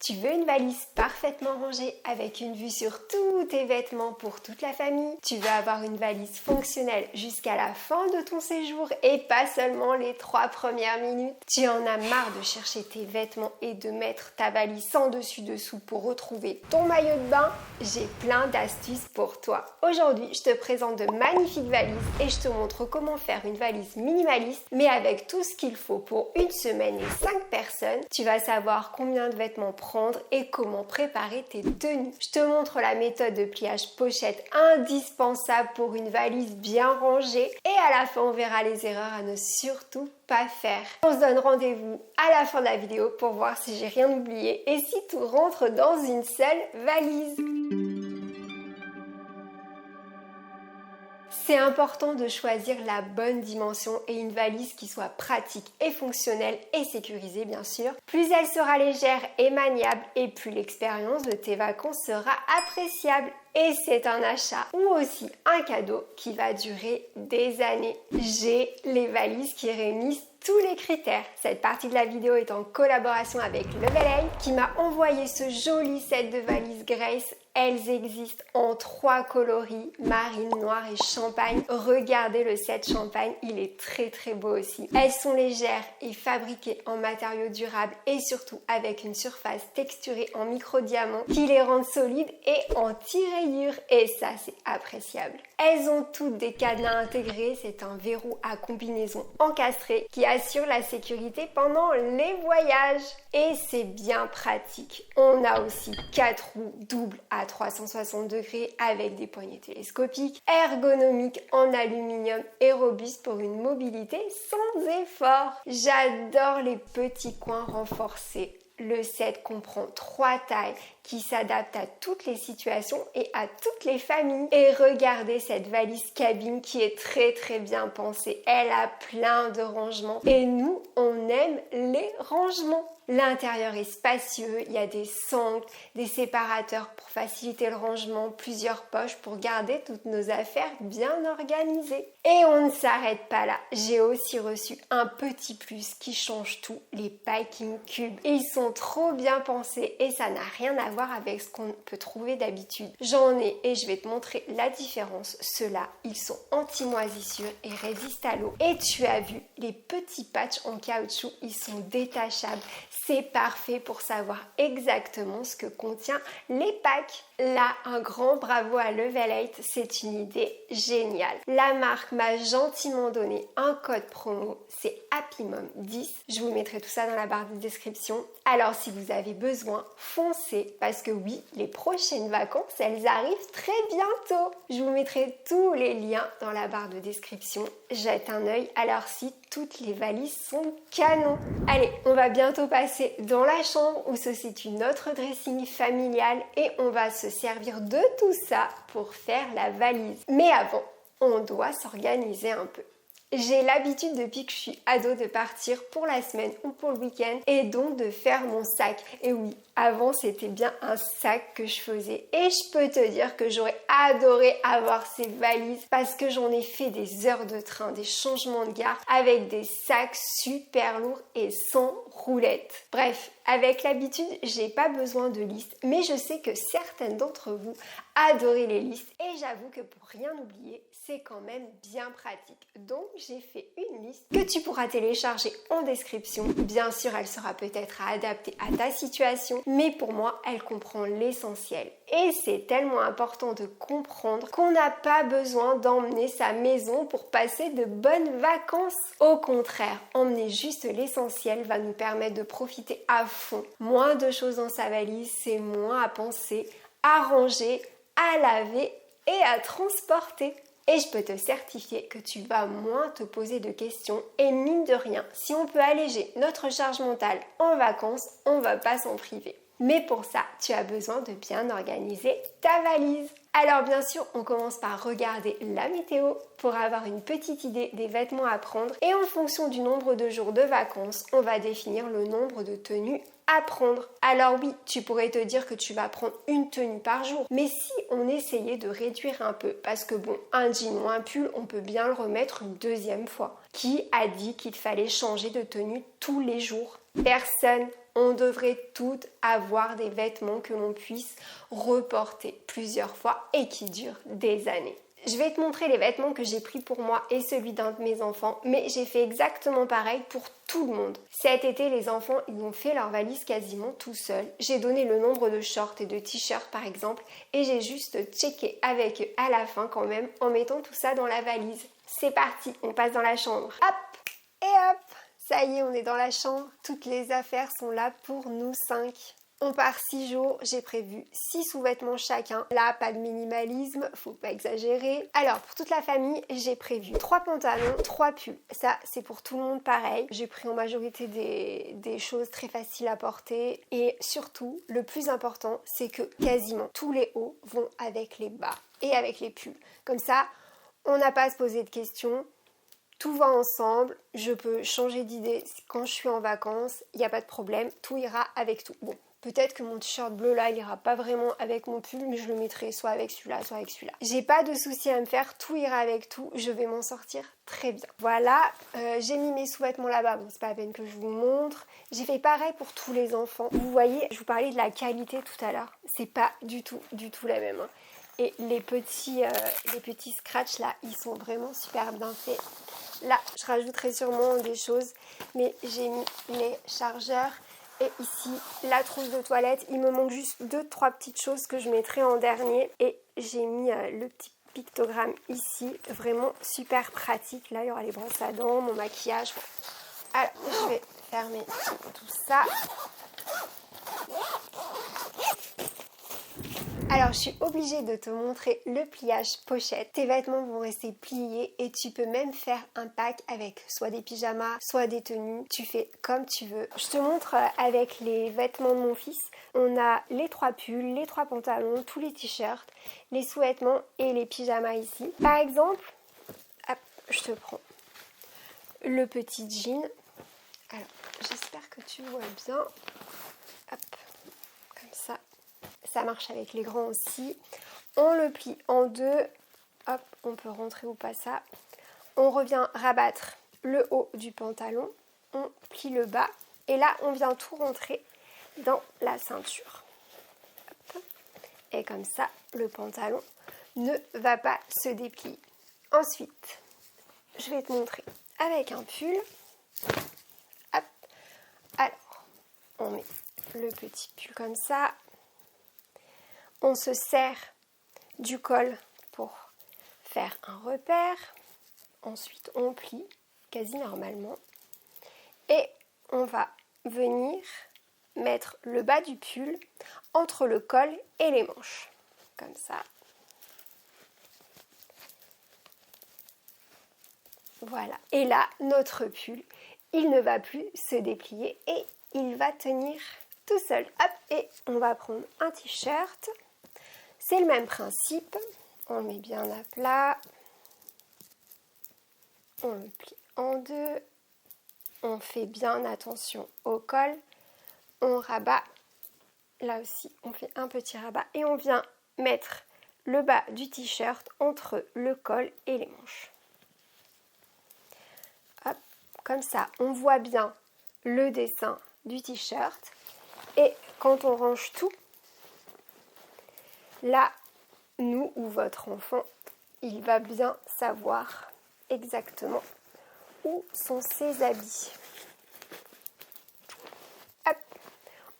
Tu veux une valise parfaitement rangée avec une vue sur tous tes vêtements pour toute la famille? Tu veux avoir une valise fonctionnelle jusqu'à la fin de ton séjour et pas seulement les 3 premières minutes? Tu en as marre de chercher tes vêtements et de mettre ta valise sans dessus-dessous pour retrouver ton maillot de bain? J'ai plein d'astuces pour toi. Aujourd'hui, je te présente de magnifiques valises et je te montre comment faire une valise minimaliste mais avec tout ce qu'il faut pour une semaine et 5 personnes. Tu vas savoir combien de vêtements prendre et comment préparer tes tenues. Je te montre la méthode de pliage pochette indispensable pour une valise bien rangée et à la fin on verra les erreurs à ne surtout pas faire. On se donne rendez-vous à la fin de la vidéo pour voir si j'ai rien oublié et si tout rentre dans une seule valise. C'est important de choisir la bonne dimension et une valise qui soit pratique et fonctionnelle et sécurisée bien sûr. Plus elle sera légère et maniable et plus l'expérience de tes vacances sera appréciable. Et c'est un achat ou aussi un cadeau qui va durer des années. J'ai les valises qui réunissent tous les critères. Cette partie de la vidéo est en collaboration avec Level qui m'a envoyé ce joli set de valises Grace. Elles existent en 3 coloris, marine, noir et champagne. Regardez le set champagne, il est très beau aussi. Elles sont légères et fabriquées en matériaux durables et surtout avec une surface texturée en micro-diamants qui les rendent solides et anti-rayures. Et ça, c'est appréciable. Elles ont toutes des cadenas intégrés, c'est un verrou à combinaison encastré qui assure la sécurité pendant les voyages. Et c'est bien pratique. On a aussi 4 roues doubles à 360 degrés avec des poignées télescopiques, ergonomiques en aluminium et robustes pour une mobilité sans effort. J'adore les petits coins renforcés. Le set comprend 3 tailles qui s'adaptent à toutes les situations et à toutes les familles. Et regardez cette valise cabine qui est très bien pensée. Elle a plein de rangements et nous, on aime les rangements. L'intérieur est spacieux, il y a des sangles, des séparateurs pour faciliter le rangement, plusieurs poches pour garder toutes nos affaires bien organisées. Et on ne s'arrête pas là. J'ai aussi reçu un petit plus qui change tout, les packing cubes. Ils sont trop bien pensés et ça n'a rien à voir avec ce qu'on peut trouver d'habitude. J'en ai et je vais te montrer la différence. Ceux-là, ils sont anti-moisissure et résistent à l'eau. Et tu as vu, les petits patchs en caoutchouc, ils sont détachables. C'est parfait pour savoir exactement ce que contient les packs. Là, un grand bravo à Level 8, c'est une idée géniale. La marque m'a gentiment donné un code promo, c'est HappyMom10. Je vous mettrai tout ça dans la barre de description. Alors si vous avez besoin, foncez parce que oui, les prochaines vacances, elles arrivent très bientôt. Je vous mettrai tous les liens dans la barre de description. Jette un œil à leur site, toutes les valises sont canon. Allez, on va bientôt passer dans la chambre où se situe notre dressing familial et on va se servir de tout ça pour faire la valise. Mais avant, on doit s'organiser un peu. J'ai l'habitude depuis que je suis ado de partir pour la semaine ou pour le week-end et donc de faire mon sac. Et oui, avant c'était bien un sac que je faisais et je peux te dire que j'aurais adoré avoir ces valises parce que j'en ai fait des heures de train, des changements de gare avec des sacs super lourds et sans roulettes. Bref, avec l'habitude, j'ai pas besoin de liste, mais je sais que certaines d'entre vous adorez les listes et j'avoue que pour rien oublier, c'est quand même bien pratique. Donc j'ai fait une liste que tu pourras télécharger en description. Bien sûr, elle sera peut-être à adapter à ta situation, mais pour moi, elle comprend l'essentiel. Et c'est tellement important de comprendre qu'on n'a pas besoin d'emmener sa maison pour passer de bonnes vacances. Au contraire, emmener juste l'essentiel va nous permettre de profiter à fond. Moins de choses dans sa valise, c'est moins à penser, à ranger, à laver et à transporter. Et je peux te certifier que tu vas moins te poser de questions et mine de rien, si on peut alléger notre charge mentale en vacances, on va pas s'en priver. Mais pour ça, tu as besoin de bien organiser ta valise. Alors bien sûr, on commence par regarder la météo pour avoir une petite idée des vêtements à prendre et en fonction du nombre de jours de vacances, on va définir le nombre de tenues à prendre. Alors oui, tu pourrais te dire que tu vas prendre une tenue par jour, mais si on essayait de réduire un peu, parce que bon, un jean ou un pull, on peut bien le remettre une deuxième fois. Qui a dit qu'il fallait changer de tenue tous les jours? Personne. On devrait toutes avoir des vêtements que l'on puisse reporter plusieurs fois et qui durent des années. Je vais te montrer les vêtements que j'ai pris pour moi et celui d'un de mes enfants, mais j'ai fait exactement pareil pour tout le monde. Cet été, les enfants, ils ont fait leur valise quasiment tout seuls. J'ai donné le nombre de shorts et de t-shirts par exemple, et j'ai juste checké avec eux à la fin quand même en mettant tout ça dans la valise. C'est parti, on passe dans la chambre. Hop et hop, ça y est, on est dans la chambre. Toutes les affaires sont là pour nous 5. On part 6 jours, j'ai prévu 6 sous-vêtements chacun. Là, pas de minimalisme, faut pas exagérer. Alors, pour toute la famille, j'ai prévu 3 pantalons, 3 pulls. Ça, c'est pour tout le monde pareil. J'ai pris en majorité des choses très faciles à porter. Et surtout, le plus important, c'est que quasiment tous les hauts vont avec les bas et avec les pulls. Comme ça, on n'a pas à se poser de questions. Tout va ensemble, je peux changer d'idée quand je suis en vacances, il n'y a pas de problème, tout ira avec tout. Bon, peut-être que mon t-shirt bleu là, il ira pas vraiment avec mon pull, mais je le mettrai soit avec celui-là, soit avec celui-là. J'ai pas de souci à me faire, tout ira avec tout, je vais m'en sortir très bien. Voilà, j'ai mis mes sous-vêtements là-bas, bon c'est pas la peine que je vous montre. J'ai fait pareil pour tous les enfants. Vous voyez, je vous parlais de la qualité tout à l'heure, c'est pas du tout la même. Hein. Et les petits scratchs là, ils sont vraiment super bien faits. Là, je rajouterai sûrement des choses, mais j'ai mis les chargeurs et ici la trousse de toilette. Il me manque juste 2-3 petites choses que je mettrai en dernier et j'ai mis le petit pictogramme ici, vraiment super pratique. Là, il y aura les brosses à dents, mon maquillage. Alors, je vais fermer tout ça. Alors, je suis obligée de te montrer le pliage pochette. Tes vêtements vont rester pliés et tu peux même faire un pack avec soit des pyjamas, soit des tenues. Tu fais comme tu veux. Je te montre avec les vêtements de mon fils. On a les 3 pulls, les 3 pantalons, tous les t-shirts, les sous-vêtements et les pyjamas ici. Par exemple, hop, je te prends le petit jean. Alors, j'espère que tu vois bien. Hop, comme ça. Ça marche avec les grands aussi. On le plie en deux. Hop, on peut rentrer ou pas ça. On revient rabattre le haut du pantalon. On plie le bas. Et là, on vient tout rentrer dans la ceinture. Hop. Et comme ça, le pantalon ne va pas se déplier. Ensuite, je vais te montrer avec un pull. Hop. Alors, on met le petit pull comme ça. On se sert du col pour faire un repère. Ensuite, on plie quasi normalement. Et on va venir mettre le bas du pull entre le col et les manches. Comme ça. Voilà. Et là, notre pull, il ne va plus se déplier et il va tenir tout seul. Hop, et on va prendre un t-shirt. C'est le même principe, on le met bien à plat, on le plie en deux, on fait bien attention au col, on rabat, là aussi on fait un petit rabat et on vient mettre le bas du t-shirt entre le col et les manches. Hop, comme ça on voit bien le dessin du t-shirt et quand on range tout, là, nous ou votre enfant, il va bien savoir exactement où sont ses habits. Hop,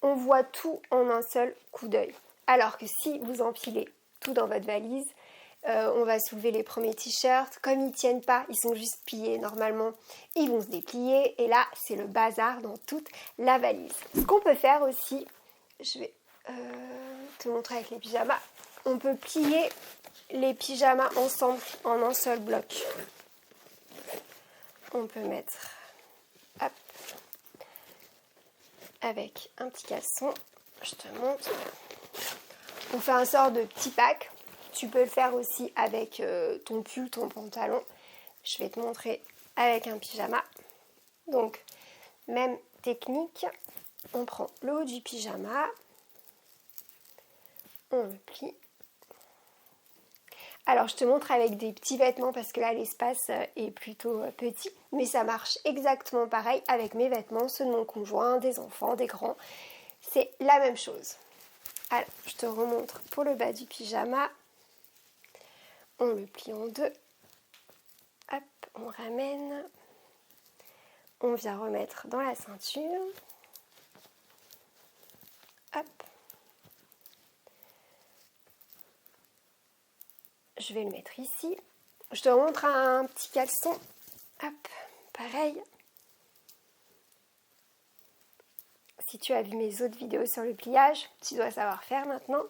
on voit tout en un seul coup d'œil. Alors que si vous empilez tout dans votre valise, on va soulever les premiers t-shirts. Comme ils ne tiennent pas, ils sont juste pliés normalement, ils vont se déplier. Et là, c'est le bazar dans toute la valise. Ce qu'on peut faire aussi, je vais te montrer avec les pyjamas. On peut plier les pyjamas ensemble en un seul bloc. On peut mettre hop, avec un petit caleçon. Je te montre. On fait un sort de petit pack. Tu peux le faire aussi avec ton pull, ton pantalon. Je vais te montrer avec un pyjama. Donc, même technique. On prend le haut du pyjama. On le plie. Alors je te montre avec des petits vêtements parce que là l'espace est plutôt petit, mais ça marche exactement pareil avec mes vêtements, ceux de mon conjoint, des enfants, des grands. C'est la même chose. Alors je te remontre pour le bas du pyjama. On le plie en deux. Hop, on ramène. On vient remettre dans la ceinture. Hop. Je vais le mettre ici. Je te montre un petit caleçon. Hop, pareil. Si tu as vu mes autres vidéos sur le pliage, tu dois savoir faire maintenant.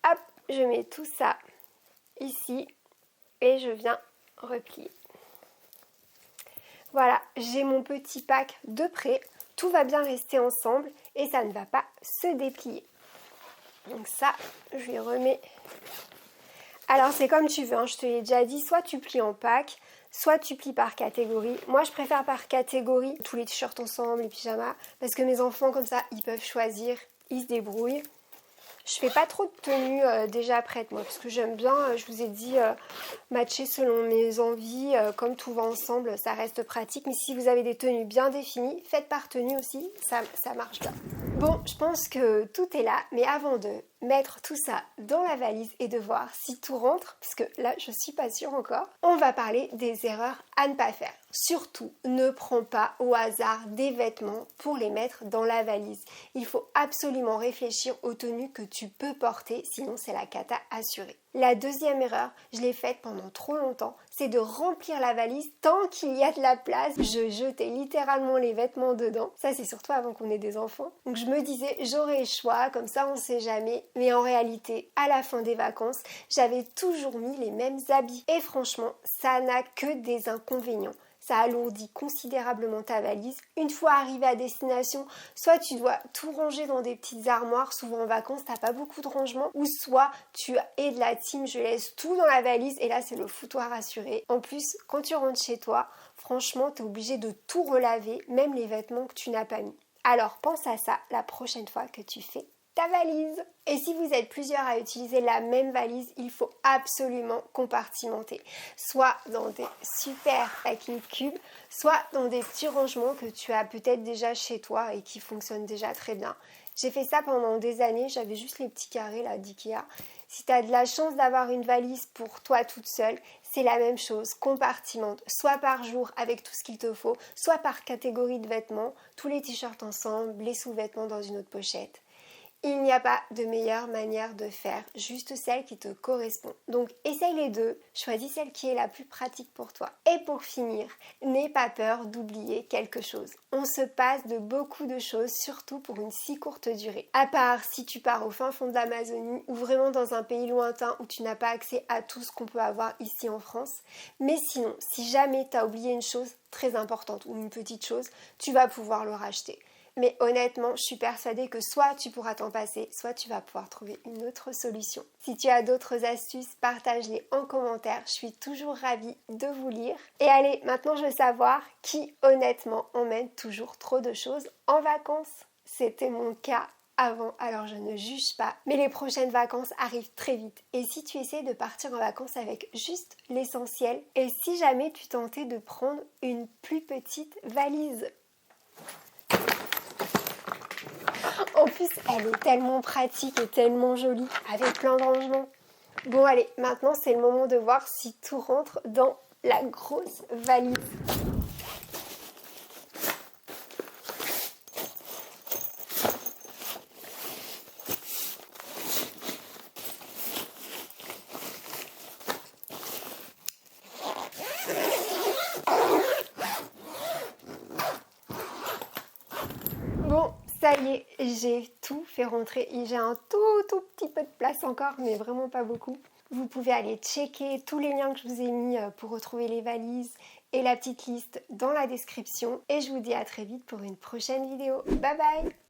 Hop, je mets tout ça ici et je viens replier. Voilà, j'ai mon petit pack de prêt. Tout va bien rester ensemble et ça ne va pas se déplier. Donc ça, je lui remets. Alors c'est comme tu veux, hein, je te l'ai déjà dit, soit tu plies en pack, soit tu plies par catégorie. Moi je préfère par catégorie, tous les t-shirts ensemble, les pyjamas, parce que mes enfants comme ça, ils peuvent choisir, ils se débrouillent. Je fais pas trop de tenues déjà prêtes moi, parce que j'aime bien, je vous ai dit, matcher selon mes envies, comme tout va ensemble, ça reste pratique. Mais si vous avez des tenues bien définies, faites par tenue aussi, ça marche bien. Bon, je pense que tout est là, mais avant de mettre tout ça dans la valise et de voir si tout rentre, parce que là je suis pas sûre encore, on va parler des erreurs à ne pas faire. Surtout, ne prends pas au hasard des vêtements pour les mettre dans la valise. Il faut absolument réfléchir aux tenues que tu peux porter, sinon c'est la cata assurée. La deuxième erreur, je l'ai faite pendant trop longtemps, c'est de remplir la valise tant qu'il y a de la place. Je jetais littéralement les vêtements dedans. Ça c'est surtout avant qu'on ait des enfants. Donc je me disais j'aurai le choix, comme ça on sait jamais. Mais en réalité, à la fin des vacances, j'avais toujours mis les mêmes habits. Et franchement, ça n'a que des inconvénients. Ça alourdit considérablement ta valise. Une fois arrivé à destination, soit tu dois tout ranger dans des petites armoires, souvent en vacances t'as pas beaucoup de rangement, ou soit tu es de la team je laisse tout dans la valise et là c'est le foutoir assuré. En plus, quand tu rentres chez toi, franchement t'es obligé de tout relaver, même les vêtements que tu n'as pas mis. Alors pense à ça la prochaine fois que tu fais ta valise. Et si vous êtes plusieurs à utiliser la même valise, il faut absolument compartimenter. Soit dans des super packing cubes, soit dans des petits rangements que tu as peut-être déjà chez toi et qui fonctionnent déjà très bien. J'ai fait ça pendant des années, j'avais juste les petits carrés là d'Ikea. Si tu as de la chance d'avoir une valise pour toi toute seule, c'est la même chose, compartimente, soit par jour avec tout ce qu'il te faut, soit par catégorie de vêtements, tous les t-shirts ensemble, les sous-vêtements dans une autre pochette. Il n'y a pas de meilleure manière de faire, juste celle qui te correspond. Donc essaye les deux, choisis celle qui est la plus pratique pour toi. Et pour finir, n'aie pas peur d'oublier quelque chose. On se passe de beaucoup de choses, surtout pour une si courte durée. À part si tu pars au fin fond de l'Amazonie ou vraiment dans un pays lointain où tu n'as pas accès à tout ce qu'on peut avoir ici en France. Mais sinon, si jamais tu as oublié une chose très importante ou une petite chose, tu vas pouvoir le racheter. Mais honnêtement, je suis persuadée que soit tu pourras t'en passer, soit tu vas pouvoir trouver une autre solution. Si tu as d'autres astuces, partage-les en commentaire. Je suis toujours ravie de vous lire. Et allez, maintenant je veux savoir qui honnêtement emmène toujours trop de choses en vacances. C'était mon cas avant, alors je ne juge pas. Mais les prochaines vacances arrivent très vite. Et si tu essaies de partir en vacances avec juste l'essentiel, et si jamais tu tentais de prendre une plus petite valise? En plus, elle est tellement pratique et tellement jolie, avec plein de rangements. Bon allez, maintenant c'est le moment de voir si tout rentre dans la grosse valise. Bon, ça y est, j'ai tout fait rentrer. J'ai un tout petit peu de place encore, mais vraiment pas beaucoup. Vous pouvez aller checker tous les liens que je vous ai mis pour retrouver les valises et la petite liste dans la description. Et je vous dis à très vite pour une prochaine vidéo. Bye bye!